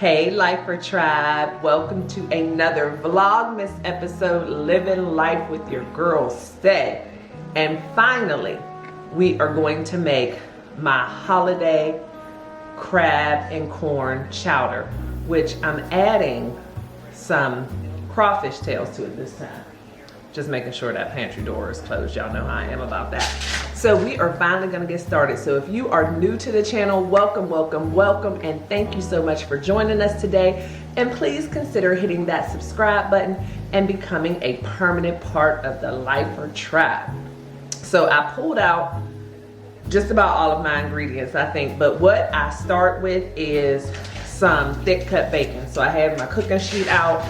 Hey Lifer Tribe, welcome to another VlogMas episode, Living Life with your girl Stay. And finally, we are going to make my holiday crab and corn chowder, which I'm adding some crawfish tails to it this time. Just making sure that pantry door is closed. Y'all know how I am about that. So we are finally gonna get started. So if you are new to the channel, welcome, welcome, welcome, and thank you so much for joining us today. And please consider hitting that subscribe button and becoming a permanent part of the Lifer Tribe. So I pulled out just about all of my ingredients, I think, but what I start with is some thick cut bacon. So I have my cooking sheet out,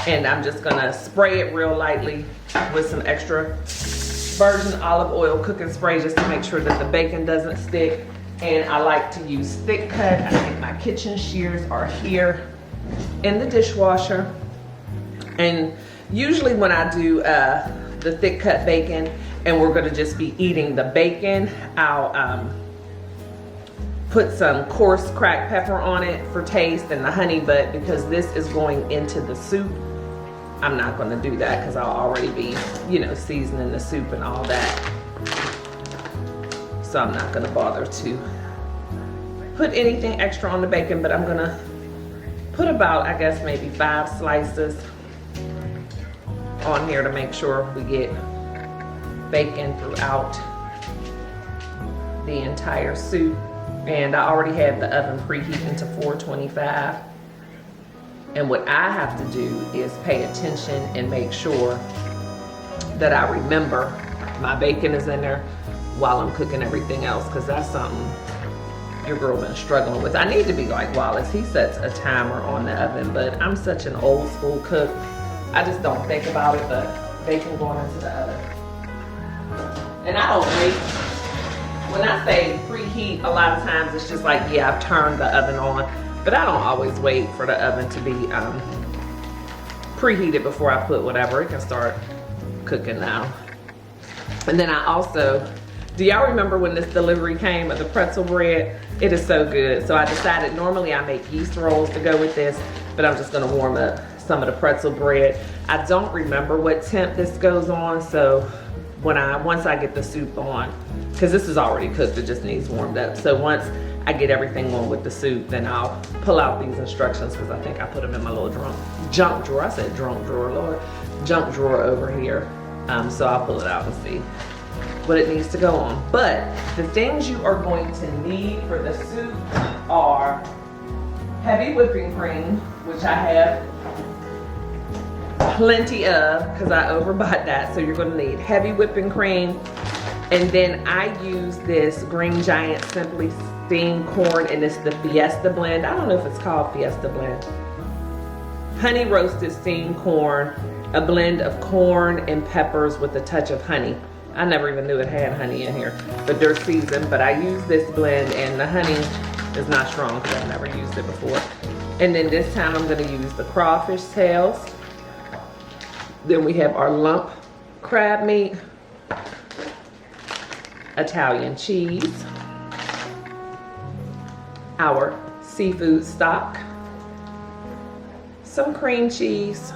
and I'm just gonna spray it real lightly with some extra virgin olive oil cooking spray just to make sure that the bacon doesn't stick. And I like to use thick cut. I think my kitchen shears are here in the dishwasher. And usually when I do the thick cut bacon and we're gonna just be eating the bacon, I'll put some coarse cracked pepper on it for taste and the honey, but because this is going into the soup, I'm not gonna do that because I'll already be, you know, seasoning the soup and all that. So I'm not gonna bother to put anything extra on the bacon, but I'm gonna put about, I guess, maybe 5 slices on here to make sure we get bacon throughout the entire soup. And I already have the oven preheating to 425. And what I have to do is pay attention and make sure that I remember my bacon is in there while I'm cooking everything else, because that's something your girl been struggling with. I need to be like Wallace. He sets a timer on the oven, but I'm such an old school cook. I just don't think about it, but bacon going into the oven. And I don't wait. When I say preheat, a lot of times it's just like, yeah, I've turned the oven on. But I don't always wait for the oven to be preheated before I put whatever. It can start cooking now. And then I also, do y'all remember when this delivery came of the pretzel bread? It is so good. So I decided, normally I make yeast rolls to go with this, but I'm just gonna warm up some of the pretzel bread. I don't remember what temp this goes on, so once I get the soup on, because this is already cooked, it just needs warmed up. So once I get everything on with the soup, then I'll pull out these instructions, because I think I put them in my little junk drawer. I said drunk drawer, Lord. Junk drawer over here. So I'll pull it out and see what it needs to go on. But the things you are going to need for the soup are heavy whipping cream, which I have plenty of because I overbought that. So you're going to need heavy whipping cream. And then I use this Green Giant Simply Steamed Corn, and it's the Fiesta blend. I don't know if it's called Fiesta blend. Honey roasted steamed corn, a blend of corn and peppers with a touch of honey. I never even knew it had honey in here, but they're seasoned. But I use this blend, and the honey is not strong because I've never used it before. And then this time I'm going to use the crawfish tails. Then we have our lump crab meat, Italian cheese, our seafood stock, some cream cheese,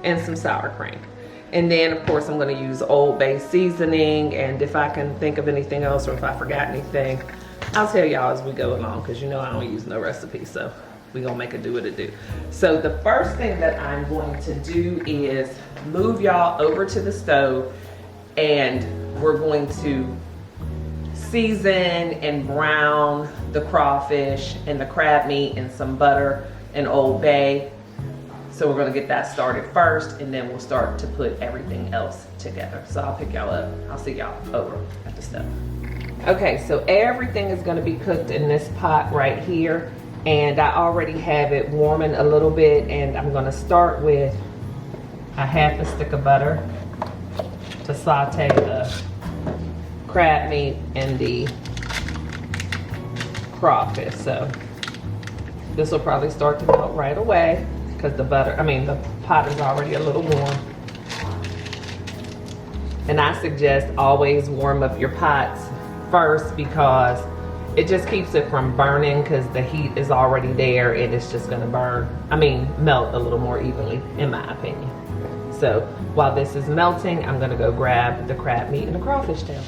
and some sour cream. And then of course I'm going to use Old Bay seasoning, and if I can think of anything else or if I forgot anything, I'll tell y'all as we go along, because you know I don't use no recipe, so we're gonna make it do what it do. So the first thing that I'm going to do is move y'all over to the stove, and we're going to season and brown the crawfish and the crab meat in some butter and Old Bay. So we're gonna get that started first, and then we'll start to put everything else together. So I'll pick y'all up. I'll see y'all over at the stove. Okay, so everything is gonna be cooked in this pot right here. And I already have it warming a little bit, and I'm gonna start with a half a stick of butter to saute the crab meat and the crawfish. So this will probably start to melt right away because the pot is already a little warm. And I suggest always warm up your pots first, because It just keeps it from burning because the heat is already there and it's just gonna melt a little more evenly, in my opinion. So while this is melting, I'm gonna go grab the crab meat and the crawfish tail.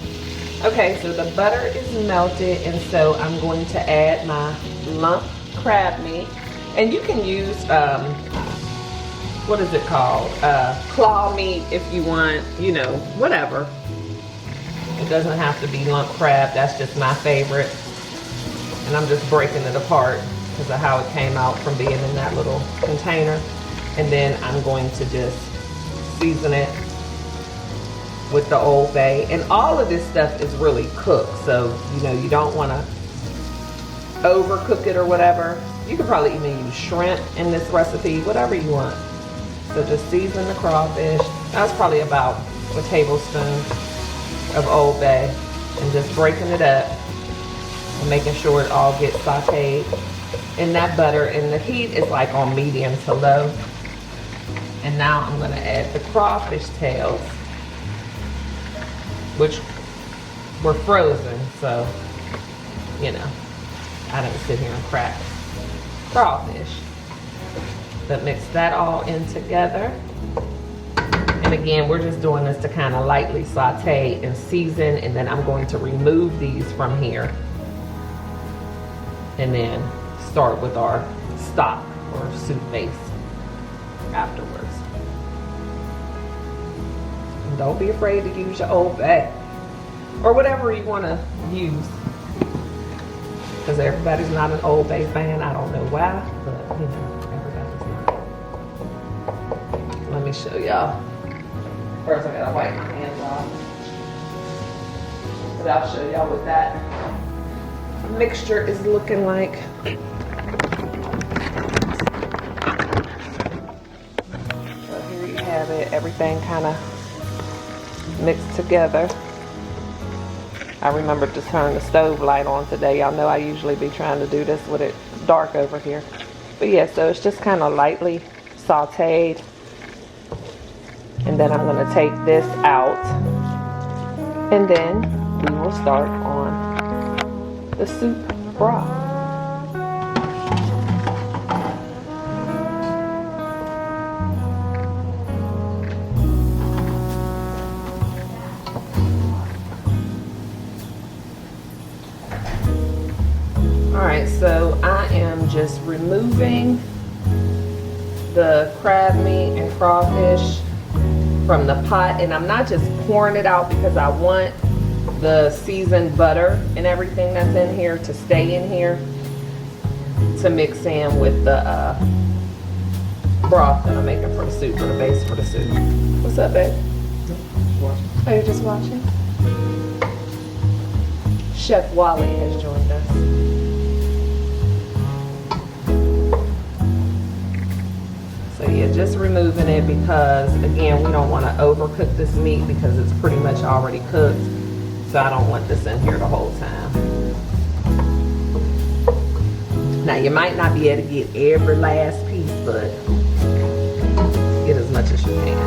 Okay, so the butter is melted, and so I'm going to add my lump crab meat. And you can use, what is it called? Claw meat if you want, you know, whatever. It doesn't have to be lump crab, that's just my favorite. And I'm just breaking it apart because of how it came out from being in that little container. And then I'm going to just season it with the Old Bay. And all of this stuff is really cooked, so you know, you don't want to overcook it or whatever. You could probably even use shrimp in this recipe, whatever you want. So just season the crawfish. That's probably about a tablespoon of Old Bay, and just breaking it up and making sure it all gets sauteed in that butter. And the heat is like on medium to low. And now I'm gonna add the crawfish tails, which were frozen, so, you know, I didn't sit here and crack crawfish. But mix that all in together. And again, we're just doing this to kind of lightly saute and season, and then I'm going to remove these from here and then start with our stock or soup base afterwards. And don't be afraid to use your Old Bay or whatever you want to use, because everybody's not an Old Bay fan. I don't know why, but you know, everybody's not. Let me show y'all. First, I gotta wipe my hands off. But I'll show y'all what that mixture is looking like. So here you have it. Everything kind of mixed together. I remembered to turn the stove light on today. Y'all know I usually be trying to do this when it's dark over here. But yeah, so it's just kind of lightly sauteed. And then I'm going to take this out, and then we will start on the soup broth. Alright, so I am just removing the crab meat and crawfish from the pot, and I'm not just pouring it out because I want the seasoned butter and everything that's in here to stay in here to mix in with the broth that I'm making for the soup, or the base for the soup. What's up, babe? Oh, you're just watching? Chef Wally has joined us. So yeah, just removing it because, again, we don't want to overcook this meat because it's pretty much already cooked. So I don't want this in here the whole time. Now you might not be able to get every last piece, but get as much as you can.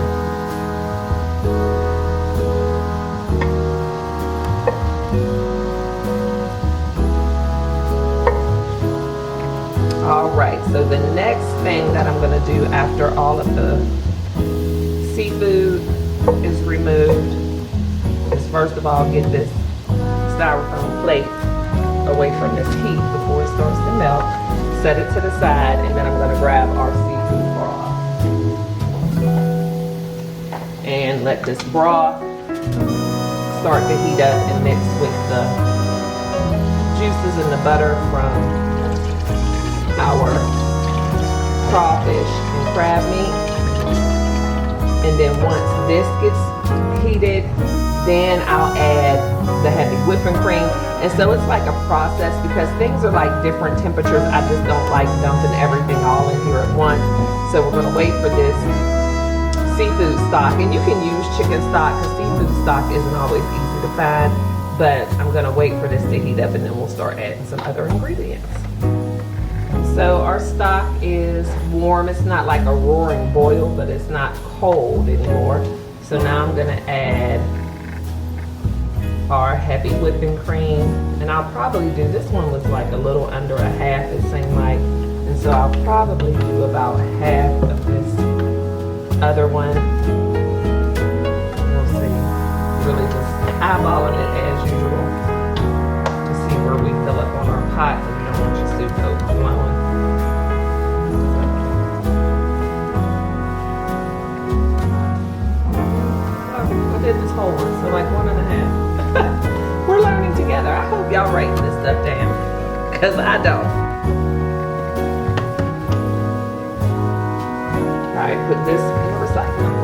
All right, so the next thing that I'm gonna do after all of the seafood is removed is, first of all, get this styrofoam plate away from this heat before it starts to melt. Set it to the side, and then I'm gonna grab our seafood broth. And let this broth start to heat up and mix with the juices and the butter from our crawfish and crab meat. And then once this gets heated, then I'll add the heavy whipping cream. And so it's like a process because things are like different temperatures. I just don't like dumping everything all in here at once. So we're gonna wait for this seafood stock. And you can use chicken stock because seafood stock isn't always easy to find. But I'm gonna wait for this to heat up, and then we'll start adding some other ingredients. So our stock is warm. It's not like a roaring boil, but it's not cold anymore. So now I'm gonna add our heavy whipping cream, and I'll probably do, this one was like a little under a half, it seemed like, and so I'll probably do about half of this other one. We'll see. Really just eyeballing it as usual to see where we fill up on our pot, and we don't want your soup overflowing. I did this whole one, so like 1.5. We're learning together. I hope y'all writing this stuff down, because I don't. Alright, put this in the recycling.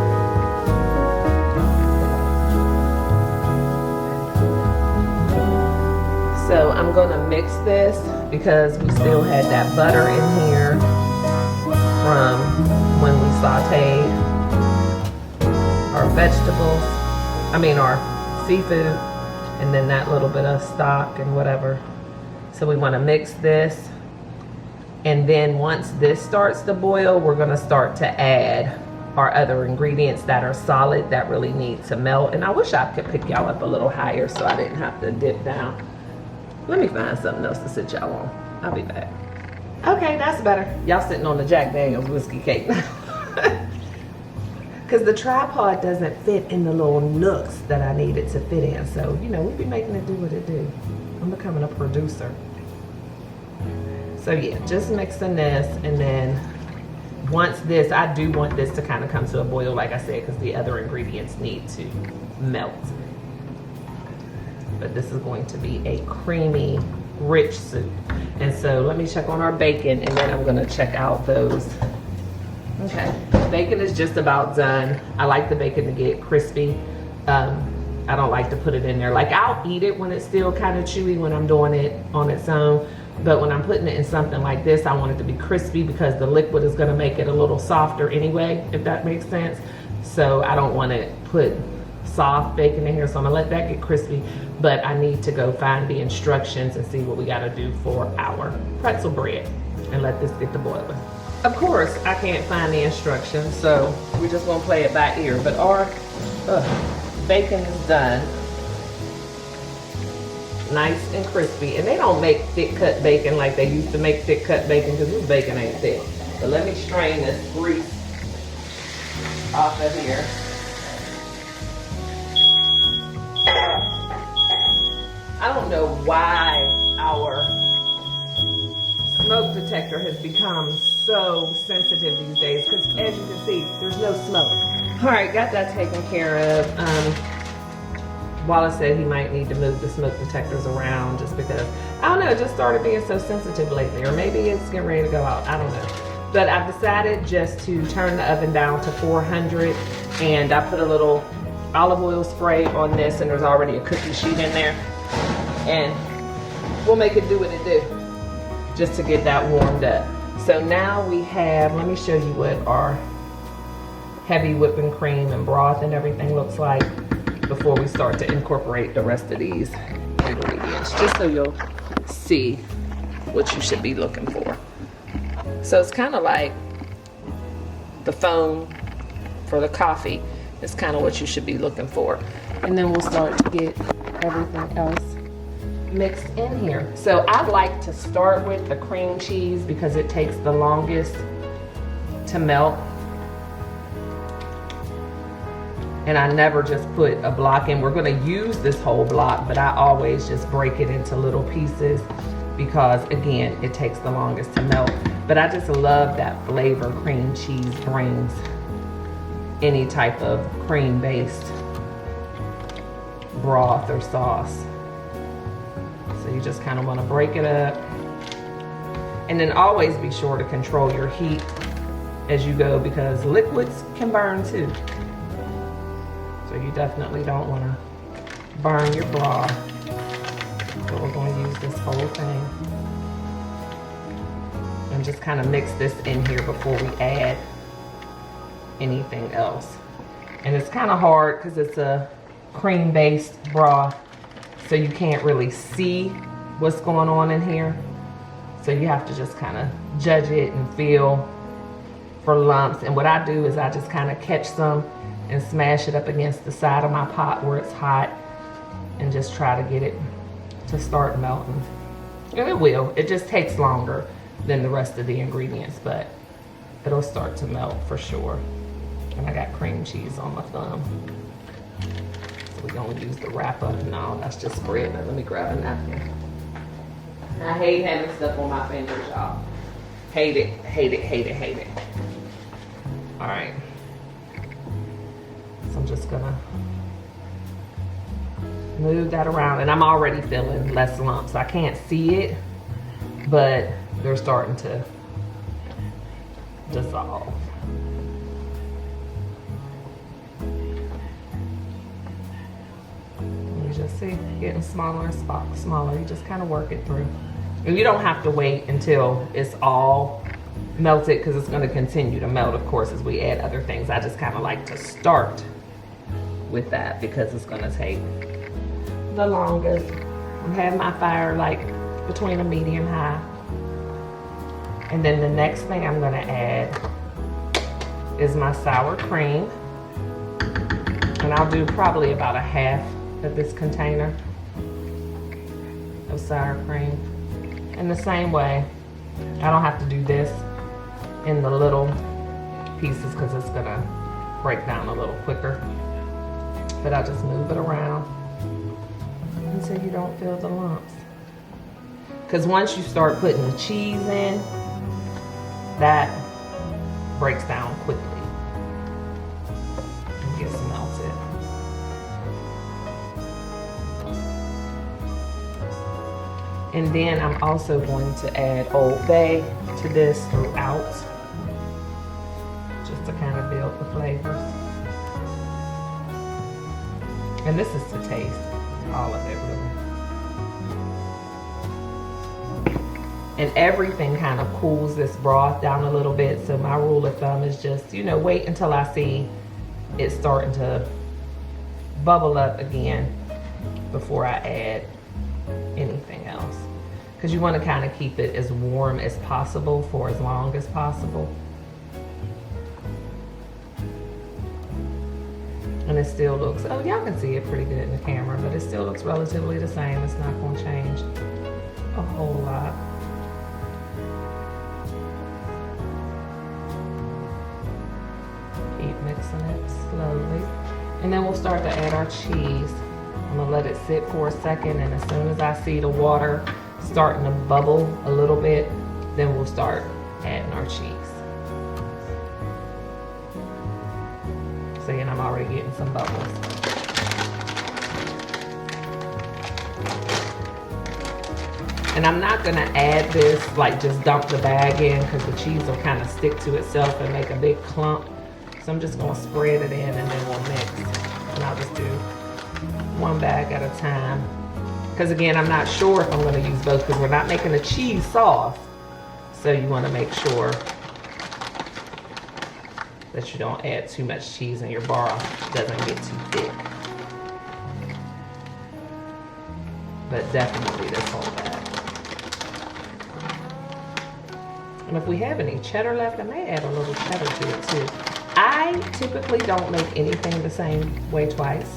So I'm gonna mix this because we still had that butter in here from when we sauteed our vegetables. Our seafood, and then that little bit of stock and whatever. So we want to mix this, and then once this starts to boil, we're going to start to add our other ingredients that are solid that really need to melt. And I wish I could pick y'all up a little higher so I didn't have to dip down. Let me find something else to sit y'all on. I'll be back. Okay, that's better. Y'all sitting on the Jack Daniels whiskey cake now. Because the tripod doesn't fit in the little nooks that I need it to fit in. So, you know, we be making it do what it do. I'm becoming a producer. So yeah, just mixing this, and then once this, I do want this to kind of come to a boil, like I said, because the other ingredients need to melt. But this is going to be a creamy, rich soup. And so let me check on our bacon, and then I'm gonna check out those. Okay, bacon is just about done. I like the bacon to get crispy. I don't like to put it in there. Like, I'll eat it when it's still kind of chewy when I'm doing it on its own. But when I'm putting it in something like this, I want it to be crispy because the liquid is gonna make it a little softer anyway, if that makes sense. So I don't want to put soft bacon in here, so I'm gonna let that get crispy. But I need to go find the instructions and see what we gotta do for our pretzel bread and let this get to boiling. Of course, I can't find the instructions, so we're just gonna play it by ear. But our bacon is done. Nice and crispy. And they don't make thick cut bacon like they used to make thick cut bacon, because this bacon ain't thick. But let me strain this grease off of here. I don't know why our smoke detector has become so sensitive these days, because as you can see, there's no smoke. All right, got that taken care of. Wallace said he might need to move the smoke detectors around just because, I don't know, it just started being so sensitive lately, or maybe it's getting ready to go out, I don't know. But I've decided just to turn the oven down to 400, and I put a little olive oil spray on this, and there's already a cookie sheet in there. And we'll make it do what it do, just to get that warmed up. So now we have, let me show you what our heavy whipping cream and broth and everything looks like before we start to incorporate the rest of these ingredients, just so you'll see what you should be looking for. So it's kind of like the foam for the coffee. It's kind of what you should be looking for. And then we'll start to get everything else mixed in here. So I like to start with the cream cheese because it takes the longest to melt. And I never just put a block in. We're gonna use this whole block, but I always just break it into little pieces because, again, it takes the longest to melt. But I just love that flavor cream cheese brings any type of cream-based broth or sauce. So you just kind of want to break it up. And then always be sure to control your heat as you go, because liquids can burn too. So you definitely don't want to burn your broth. So we're going to use this whole thing. And just kind of mix this in here before we add anything else. And it's kind of hard because it's a cream-based broth, so you can't really see what's going on in here. So you have to just kind of judge it and feel for lumps. And what I do is I just kind of catch some and smash it up against the side of my pot where it's hot, and just try to get it to start melting. And it will. It just takes longer than the rest of the ingredients, but it'll start to melt for sure. And I got cream cheese on my thumb. So we're gonna use the wrapper. No, that's just spread. Let me grab a napkin. I hate having stuff on my fingers, y'all. Hate it, hate it, hate it, hate it. All right. So I'm just gonna move that around, and I'm already feeling less lumps. I can't see it, but they're starting to dissolve. You just see, getting smaller and smaller. You just kind of work it through. And you don't have to wait until it's all melted, because it's going to continue to melt, of course, as we add other things. I just kind of like to start with that because it's going to take the longest. I'm having my fire like between a medium high. And then the next thing I'm going to add is my sour cream. And I'll do probably about a half of this container of sour cream. In the same way, I don't have to do this in the little pieces because it's going to break down a little quicker. But I just move it around until you don't feel the lumps. Because once you start putting the cheese in, that breaks down quickly and gets melted. And then I'm also going to add Old Bay to this throughout, just to kind of build the flavors. And this is to taste. All of it, really. And everything kind of cools this broth down a little bit. So my rule of thumb is just, you know, wait until I see it starting to bubble up again before I add anything else. Because you want to kind of keep it as warm as possible for as long as possible. And it still looks, oh, y'all can see it pretty good in the camera, but it still looks relatively the same. It's not going to change a whole lot. Keep mixing it slowly. And then we'll start to add our cheese. I'm going to let it sit for a second, and as soon as I see the water starting to bubble a little bit, then we'll start adding our cheese. See, and I'm already getting some bubbles. And I'm not gonna add this, like just dump the bag in, because the cheese will kind of stick to itself and make a big clump. So I'm just gonna spread it in and then we'll mix. And I'll just do one bag at a time. Because again, I'm not sure if I'm gonna use both, because we're not making a cheese sauce. So you wanna make sure that you don't add too much cheese and your broth doesn't get too thick. But definitely this whole bag. And if we have any cheddar left, I may add a little cheddar to it too. I typically don't make anything the same way twice.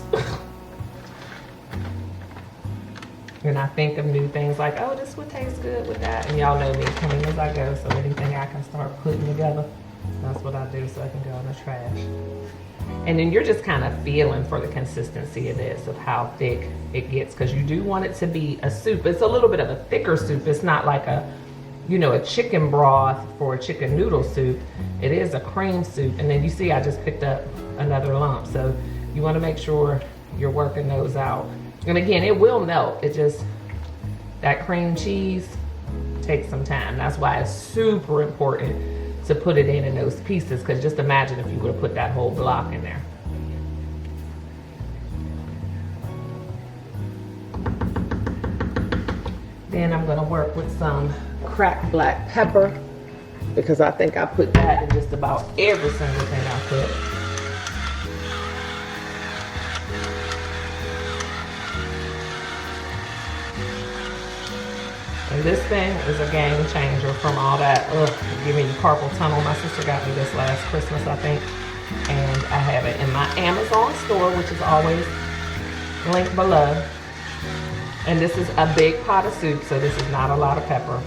And I think of new things like, oh, this would taste good with that. And y'all know me, clean as I go, so anything I can start putting together, that's what I do so I can go in the trash. And then you're just kind of feeling for the consistency of this, of how thick it gets, because you do want it to be a soup. It's a little bit of a thicker soup. It's not like a, you know, a chicken broth for a chicken noodle soup. It is a cream soup. And then you see I just picked up another lump. So you want to make sure you're working those out. And again, it will melt. It just, that cream cheese takes some time. That's why it's super important to put it in those pieces, because just imagine if you would have put that whole block in there. Then I'm gonna work with some cracked black pepper, because I think I put that in just about every single thing I put. And this thing is a game changer from all that, giving you carpal tunnel. My sister got me this last Christmas, I think. And I have it in my Amazon store, which is always linked below. And this is a big pot of soup, so this is not a lot of pepper.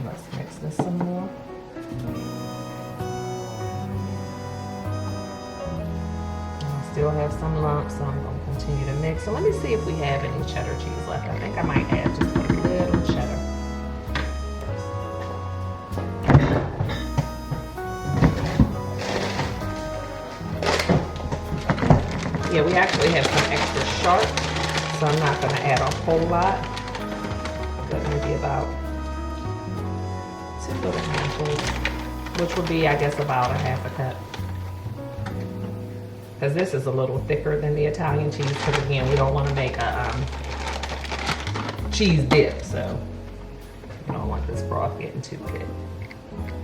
Let's mix this some more. I still have some lumps, so I'm going to continue to mix. So let me see if we have any cheddar cheese left. I think I might add just a little cheddar. Yeah, we actually have some extra sharp, so I'm not going to add a whole lot, but maybe about 2 little handfuls, which would be, I guess, about a half a cup. Because this is a little thicker than the Italian cheese, because again, we don't want to make a cheese dip, so you don't want this broth getting too thick.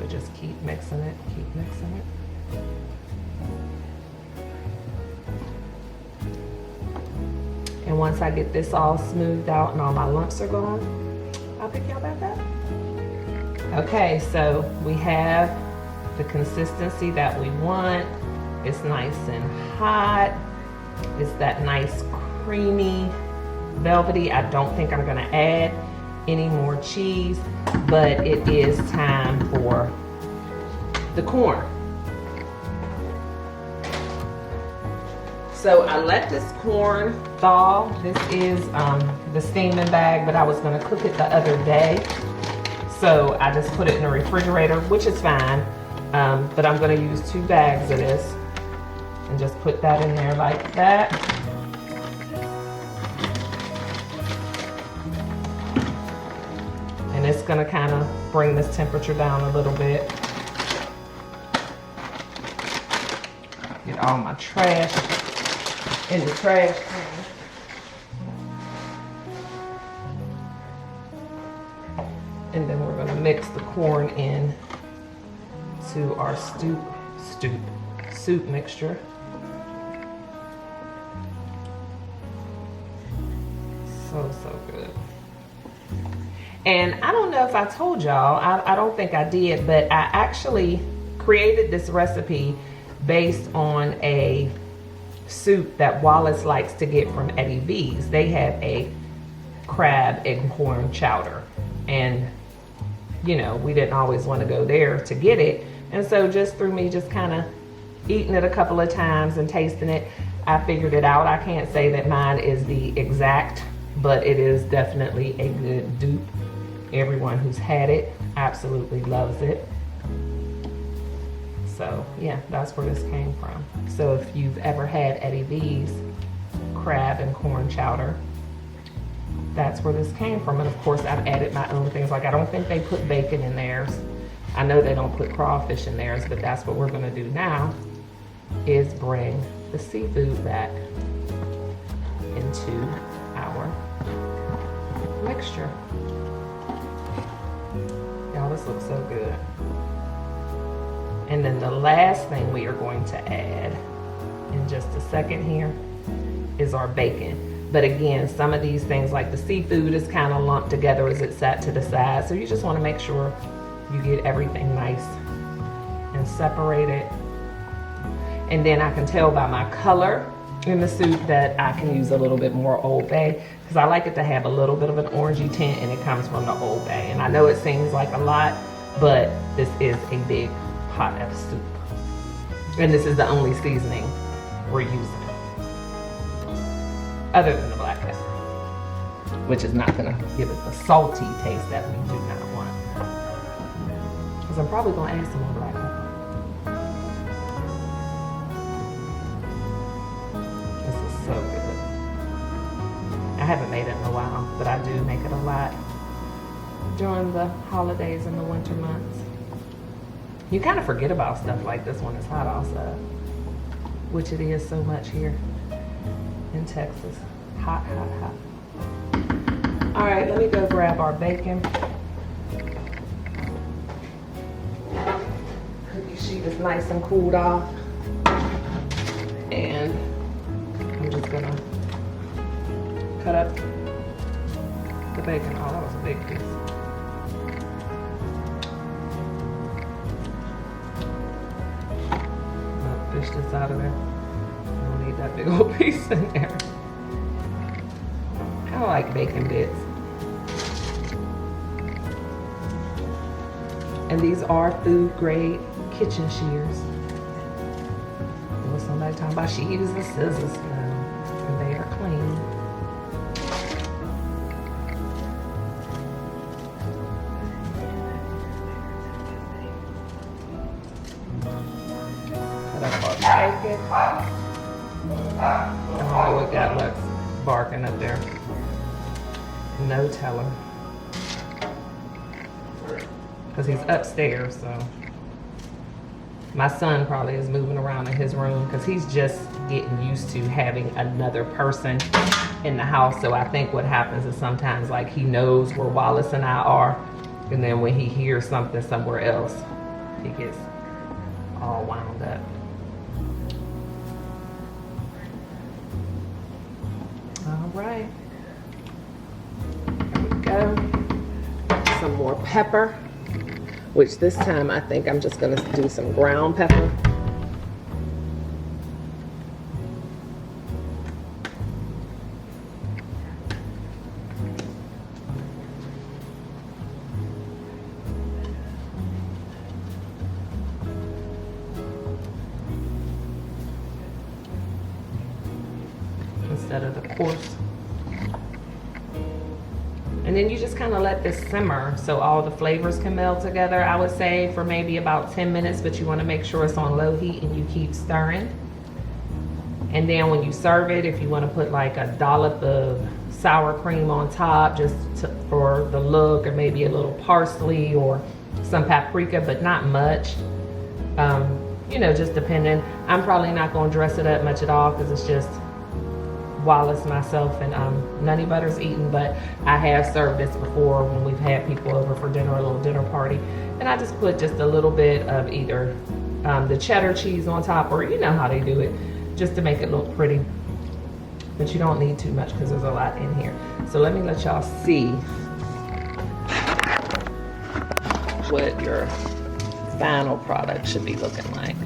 But just keep mixing it, keep mixing it. And once I get this all smoothed out and all my lumps are gone, I'll pick y'all back up. Okay, so we have the consistency that we want. It's nice and hot. It's that nice creamy, velvety. I don't think I'm gonna add any more cheese, but it is time for the corn. So I let this corn thaw. This is the steaming bag, but I was gonna cook it the other day. So I just put it in the refrigerator, which is fine. But I'm gonna use 2 bags of this and just put that in there like that. And it's gonna kind of bring this temperature down a little bit. Get all my trash in the trash can. And then we're gonna mix the corn in to our soup mixture. So good. And I don't know if I told y'all, I don't think I did, but I actually created this recipe based on a soup that Wallace likes to get from Eddie V's. They have a crab and corn chowder, and you know, we didn't always want to go there to get it, and so just through me just kind of eating it a couple of times and tasting it, I figured it out. I can't say that mine is the exact, but it is definitely a good dupe. Everyone who's had it absolutely loves it. So yeah, that's where this came from. So if you've ever had Eddie V's crab and corn chowder, that's where this came from. And of course I've added my own things. Like I don't think they put bacon in theirs. I know they don't put crawfish in theirs, but that's what we're gonna do now, is bring the seafood back into our mixture. Y'all, this looks so good. And then the last thing we are going to add in just a second here is our bacon. But again, some of these things like the seafood is kind of lumped together as it's set to the side. So you just want to make sure you get everything nice and separated. And then I can tell by my color in the soup that I can use a little bit more Old Bay, because I like it to have a little bit of an orangey tint, and it comes from the Old Bay. And I know it seems like a lot, but this is a big pot of soup. And this is the only seasoning we're using, other than the black pepper, which is not gonna give it the salty taste that we do not want. Because I'm probably gonna add some more black pepper. This is so good. I haven't made it in a while, but I do make it a lot during the holidays and the winter months. You kind of forget about stuff like this when it's hot outside, which it is so much here in Texas. Hot, hot, hot. All right, let me go grab our bacon. Cookie sheet is nice and cooled off. And I'm just gonna cut up the bacon. Oh, that was a big piece. push this out of there. I don't need that big old piece in there. I like bacon bits. And these are food grade kitchen shears. There was somebody talking about she uses scissors now, and they are clean. Bacon. Oh, we got Lex barking up there. No telling. Because he's upstairs, so. My son probably is moving around in his room because he's just getting used to having another person in the house. So I think what happens is sometimes like he knows where Wallace and I are. And then when he hears something somewhere else, he gets all wound up. All right, here we go. Some more pepper, which this time I think I'm just gonna do some ground pepper. Instead of the coarse. And then you just kind of let this simmer so all the flavors can meld together. I would say for maybe about 10 minutes, but you want to make sure it's on low heat and you keep stirring. And then when you serve it, if you want to put like a dollop of sour cream on top just for the look, or maybe a little parsley or some paprika, but not much. You know, just depending. I'm probably not going to dress it up much at all because it's just Wallace, myself, and Nutty Butter's eating, but I have served this before when we've had people over for dinner, a little dinner party, and I just put just a little bit of either the cheddar cheese on top, or you know how they do it, just to make it look pretty. But you don't need too much because there's a lot in here. So let me let y'all see what your final product should be looking like.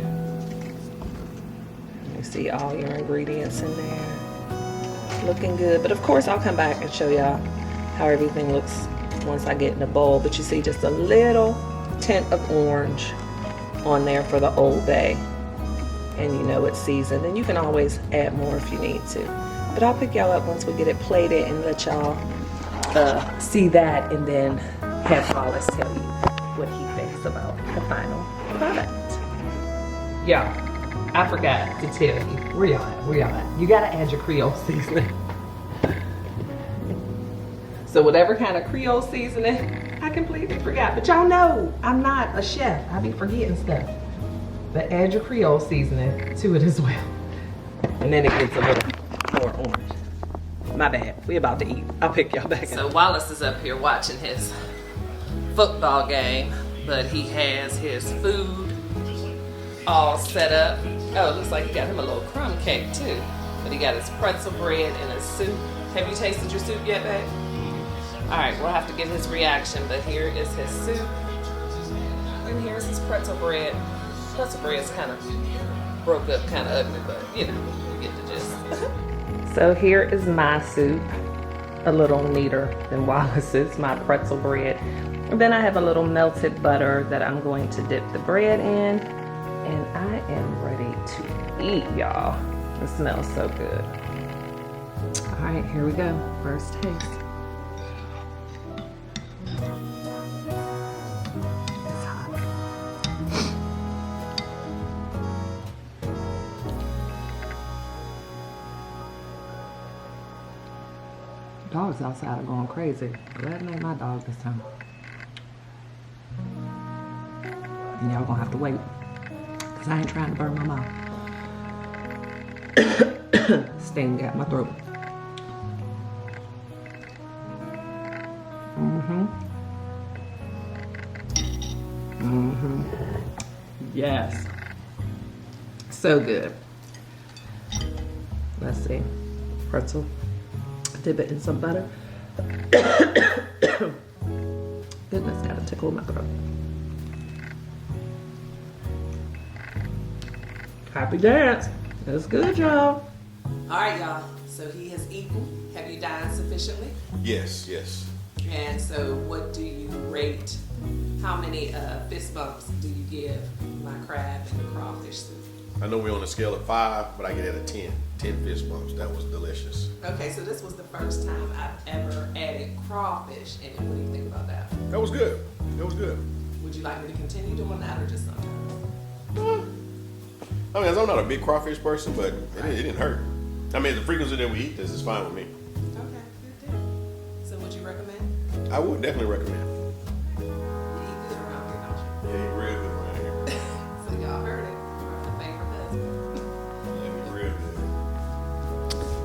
You see all your ingredients in there. Looking good, but of course I'll come back and show y'all how everything looks once I get in the bowl. But you see just a little tint of orange on there for the Old Bay, and you know it's seasoned, and you can always add more if you need to. But I'll pick y'all up once we get it plated and let y'all see that, and then have Wallace tell you what he thinks about the final product. Yeah. I forgot to tell you, where y'all at? You gotta add your Creole seasoning. So whatever kind of Creole seasoning, I completely forgot. But y'all know, I'm not a chef. I be forgetting stuff. But add your Creole seasoning to it as well. And then it gets a little more orange. My bad, we about to eat. I'll pick y'all back up. So Wallace is up here watching his football game, but he has his food all set up. Oh, it looks like he got him a little crumb cake too. But he got his pretzel bread and his soup. Have you tasted your soup yet, babe? All right, we'll have to get his reaction, but here is his soup. And here's his pretzel bread. Pretzel bread's kind of broke up, kind of ugly, but you know, you get the gist. So here is my soup, a little neater than Wallace's, my pretzel bread. And then I have a little melted butter that I'm going to dip the bread in. And I am ready to eat, y'all. It smells so good. All right, here we go. First taste. It's hot. Dogs outside are going crazy. Glad it ain't my dog this time. And y'all gonna have to wait. Cause I ain't trying to burn my mouth. Sting got my throat. Yes. So good. Let's see. Pretzel. Dip it in some butter. Goodness, got a tickle in my throat. Happy dance. That's good, y'all. All right, y'all. So he has eaten. Have you dined sufficiently? Yes, yes. And so what do you rate? How many fist bumps do you give my crab and the crawfish soup? I know we're on a scale of 5, but I get it at a 10. 10 fist bumps. That was delicious. Okay, so this was the first time I've ever added crawfish in it. What do you think about that? That was good. That was good. Would you like me to continue doing that or just sometimes? I mean, I'm not a big crawfish person, but it didn't hurt. I mean, the frequency that we eat this is fine with me. Okay, good deal. So would you recommend? I would definitely recommend. You eat good around here, don't you? Yeah, he's real good around here. So y'all heard it from the favorite husband. Yeah, he's real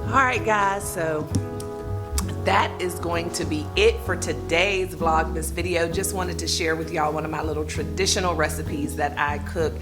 good. All right, guys, so that is going to be it for today's Vlogmas video. Just wanted to share with y'all one of my little traditional recipes that I cook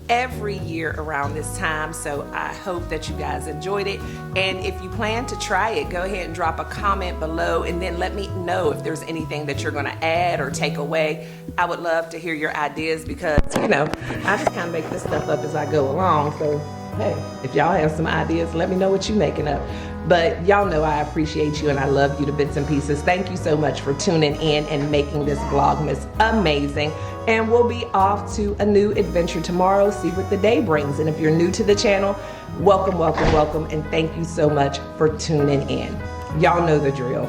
every year around this time. So I hope that you guys enjoyed it. And if you plan to try it, go ahead and drop a comment below and then let me know if there's anything that you're gonna add or take away. I would love to hear your ideas because, you know, I just kind of make this stuff up as I go along. So hey, if y'all have some ideas, let me know what you're making up. But y'all know I appreciate you and I love you to bits and pieces. Thank you so much for tuning in and making this Vlogmas amazing. And we'll be off to a new adventure tomorrow, see what the day brings. And if you're new to the channel, welcome, welcome, welcome. And thank you so much for tuning in. Y'all know the drill.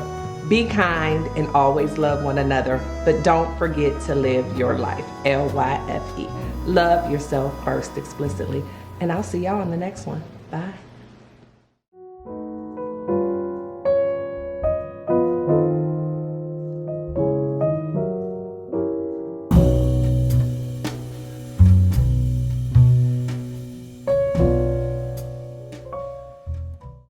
Be kind and always love one another, but don't forget to live your life, L-Y-F-E. Love yourself first explicitly. And I'll see y'all in the next one. Bye.